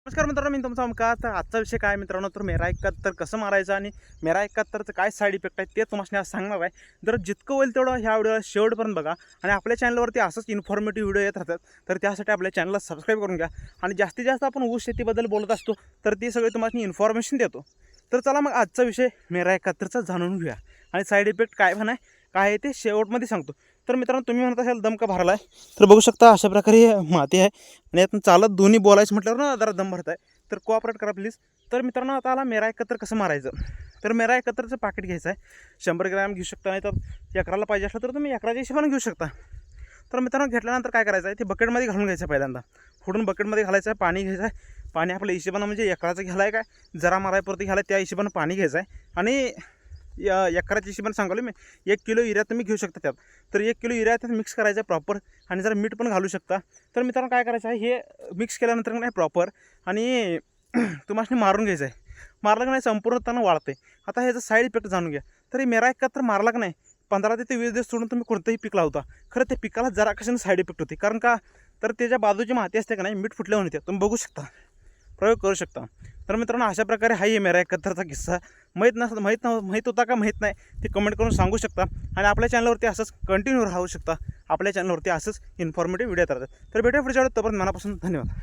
नमस्कार मित्रांनो, मी तुमचा ओमकार. आजचा विषय काय मित्रांनो, तर मेरा 71 कसं मारायचं आणि मेरा 71चं काय साईड इफेक्ट आहे ते तुम्हाला आज सांगणार आहे. जर जितकं होईल तेवढं ह्या व्हिडिओला शेवटपर्यंत बघा आणि आपल्या चॅनलवरती असंच इन्फॉर्मेटिव्ह व्हिडिओ येत राहतात. तर त्यासाठी आपल्या चॅनलला सबस्क्राईब करून घ्या आणि जास्तीत जास्त आपण ऊस शेतीबद्दल बोलत असतो तर ती सगळी तुम्हाला इन्फॉर्मेशन देतो. तर चला मग आजचा विषय मेरा 71चा जाणून घेऊया आणि साईड इफेक्ट काय पण आहे काय आहे ते शेवटमध्ये सांगतो. तर मित्रांनो, तुम्ही म्हणत असाल दम का भरला आहे, तर बघू शकता अशा प्रकारे माती आहे आणि यातून चालत दोन्ही बोलायचं म्हटल्यावर ना जरा दम भरत आहे. तर कोऑपरेट करा प्लीज. तर मित्रांनो, आता आला मेरा 71 कसं मारायचं. तर मेरा 71चं पाकिट घ्यायचं आहे. 100 ग्रॅम घेऊ शकता, नाही तर एकराला पाहिजे असलं तर तुम्ही एकराच्या हिशोबाने घेऊ शकता. तर मित्रांनो, घेतल्यानंतर काय करायचं आहे, ते बकेटमध्ये घालून घ्यायचं. पहिल्यांदा फोडून बकेटमध्ये घालायचं आहे. पाणी घ्यायचं आहे. पाणी आपल्या हिशोबानं म्हणजे एकराचं घ्यायला आहे काय जरा मारायपुरती घ्यायला त्या हिशोबानं पाणी घ्यायचं आहे. आणि एकराच्या हिशोबाने सांगालो मी 1 किलो युरिया तुम्ही घेऊ शकता त्यात. तर 1 किलो युरिया त्यात मिक्स करायचं आहे प्रॉपर आणि जरा मीठ पण घालू शकता. तर मित्रांनो, काय करायचं आहे, हे मिक्स केल्यानंतर नाही प्रॉपर आणि तुम्हाला मारून घ्यायचं आहे. मारलं की नाही संपूर्ण त्यांना वाळते. आता ह्याचा साईड इफेक्ट जाणून घ्या. तर हे मेरा 71 मारला की नाही 15 ते 20 दिवस सोडून तुम्ही कोणतंही पीक लावता, खरं त्या पिकाला जरा कशाने साईड इफेक्ट होते. कारण का, तर त्याच्या बाजूची माती असते का नाही मीठ फुटल्यावर येते. तुम्ही बघू शकता, प्रयोग करू शकता. तर मित्रांनो, अशा प्रकारे हा आहे मेरा 71चा किस्सा. माहीत होता का माहीत नाही ते कमेंट करून सांगू शकता. आणि आपल्या चॅनलवरती असंच कंटिन्यू राहू शकता. आपल्या चॅनलवरती असंच इन्फॉर्मेटिव्ह व्हिडिओ येतात. तर भेटूया पुढच्या वेळेस. तोपर्यंत मनापासून धन्यवाद.